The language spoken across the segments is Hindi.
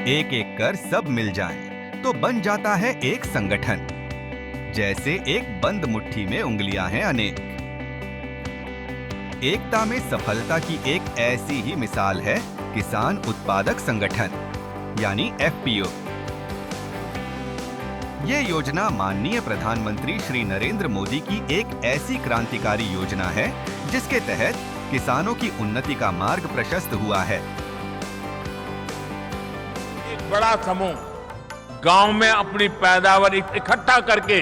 एक एक कर सब मिल जाएं, तो बन जाता है एक संगठन। जैसे एक बंद मुट्ठी में उंगलियां हैं अनेक। एकता में सफलता की एक ऐसी ही मिसाल है किसान उत्पादक संगठन यानी एफपीओ। ये योजना माननीय प्रधानमंत्री श्री नरेंद्र मोदी की एक ऐसी क्रांतिकारी योजना है जिसके तहत किसानों की उन्नति का मार्ग प्रशस्त हुआ है। एक बड़ा समूह गांव में अपनी पैदावार इकट्ठा करके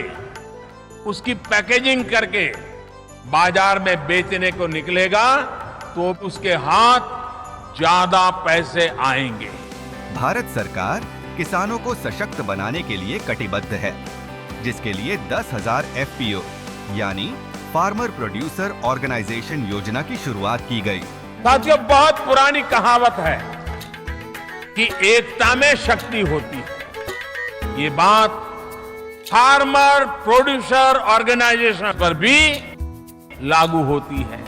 उसकी पैकेजिंग करके बाजार में बेचने को निकलेगा तो उसके हाथ ज्यादा पैसे आएंगे। भारत सरकार किसानों को सशक्त बनाने के लिए कटिबद्ध है, जिसके लिए 10,000 एफपीओ यानी फार्मर प्रोड्यूसर ऑर्गेनाइजेशन योजना की शुरुआत की गई। साथियों, बहुत पुरानी कहावत है कि एकता में शक्ति होती है। ये बात फार्मर प्रोड्यूसर ऑर्गेनाइजेशन पर भी लागू होती है।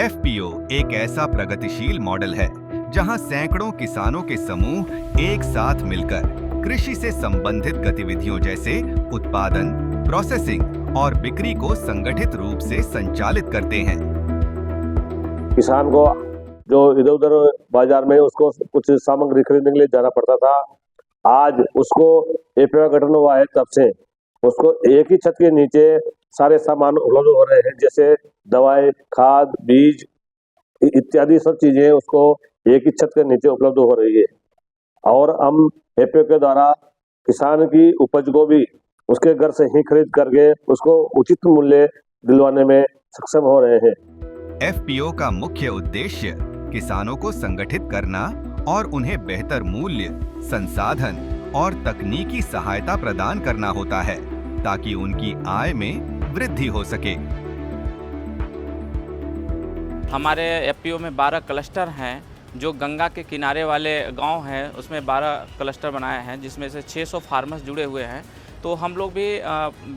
एफपीओ एक ऐसा प्रगतिशील मॉडल है जहां सैकड़ों किसानों के समूह एक साथ मिलकर कृषि से संबंधित गतिविधियों जैसे उत्पादन, प्रोसेसिंग और बिक्री को संगठित रूप से संचालित करते हैं। किसान को जो इधर उधर बाजार में उसको कुछ सामग्री खरीदने के लिए जाना पड़ता था, आज उसको एफपीओ का गठन हुआ है तब से उसको एक ही छत के नीचे सारे सामान उपलब्ध हो रहे हैं, जैसे दवाई, खाद, बीज इत्यादि सब चीजें उसको एक ही छत के नीचे उपलब्ध हो रही है। और हम एफपीओ के द्वारा किसान की उपज को भी उसके घर से ही खरीद करके उसको उचित मूल्य दिलवाने में सक्षम हो रहे हैं। एफपीओ का मुख्य उद्देश्य किसानों को संगठित करना और उन्हें बेहतर मूल्य, संसाधन और तकनीकी सहायता प्रदान करना होता है ताकि उनकी आय में वृद्धि हो सके। हमारे एफपीओ में 12 क्लस्टर हैं। जो गंगा के किनारे वाले गांव हैं उसमें 12 क्लस्टर बनाए हैं, जिसमें से 600 फार्मर्स जुड़े हुए हैं। तो हम लोग भी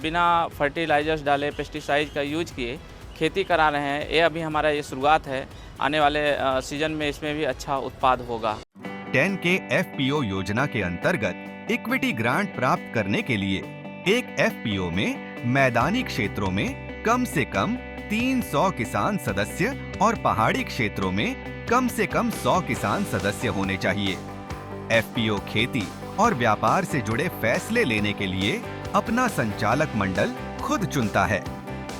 बिना फर्टिलाइजर्स डाले, पेस्टिसाइड का यूज किए खेती करा रहे हैं। ये अभी हमारा ये शुरुआत है, आने वाले सीजन में इसमें भी अच्छा उत्पाद होगा। 10K एफपीओ योजना के अंतर्गत इक्विटी ग्रांट प्राप्त करने के लिए एक एफपीओ में मैदानी क्षेत्रों में कम से कम 300 किसान सदस्य और पहाड़ी क्षेत्रों में कम से कम 100 किसान सदस्य होने चाहिए। एफपीओ खेती और व्यापार से जुड़े फैसले लेने के लिए अपना संचालक मंडल खुद चुनता है।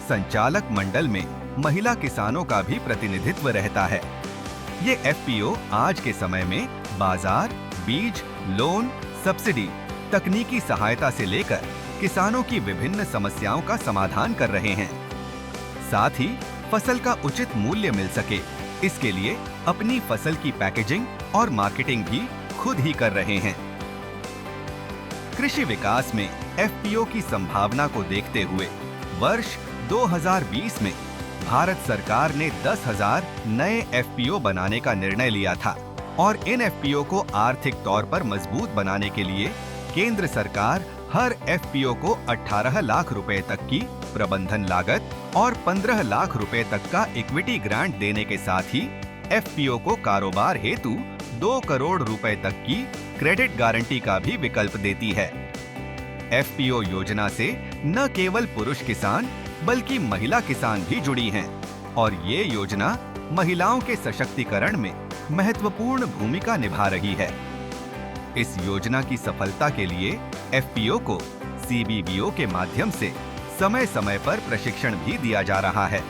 संचालक मंडल में महिला किसानों का भी प्रतिनिधित्व रहता है। ये एफपीओ आज के समय में बाजार, बीज, लोन, सब्सिडी, तकनीकी सहायता से लेकर किसानों की विभिन्न समस्याओं का समाधान कर रहे हैं। साथ ही फसल का उचित मूल्य मिल सके, इसके लिए अपनी फसल की पैकेजिंग और मार्केटिंग भी खुद ही कर रहे हैं। कृषि विकास में एफपीओ की संभावना को देखते हुए वर्ष 2020 में भारत सरकार ने 10,000 नए एफपीओ बनाने का निर्णय लिया था और इन एफपीओ को आर्थिक तौर पर मजबूत बनाने के लिए केंद्र सरकार हर एफपीओ को 18 लाख रुपए तक की प्रबंधन लागत और 15 लाख रुपए तक का इक्विटी ग्रांट देने के साथ ही एफपीओ को कारोबार हेतु 2 करोड़ रुपए तक की क्रेडिट गारंटी का भी विकल्प देती है। एफपीओ योजना से न केवल पुरुष किसान बल्कि महिला किसान भी जुड़ी हैं और ये योजना महिलाओं के सशक्तिकरण में महत्वपूर्ण भूमिका निभा रही है। इस योजना की सफलता के लिए एफपीओ को सीबीबीओ के माध्यम से समय समय पर प्रशिक्षण भी दिया जा रहा है।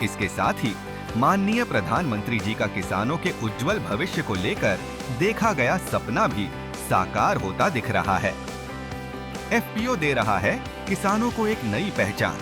इसके साथ ही माननीय प्रधानमंत्री जी का किसानों के उज्जवल भविष्य को लेकर देखा गया सपना भी साकार होता दिख रहा है। एफपीओ दे रहा है किसानों को एक नई पहचान।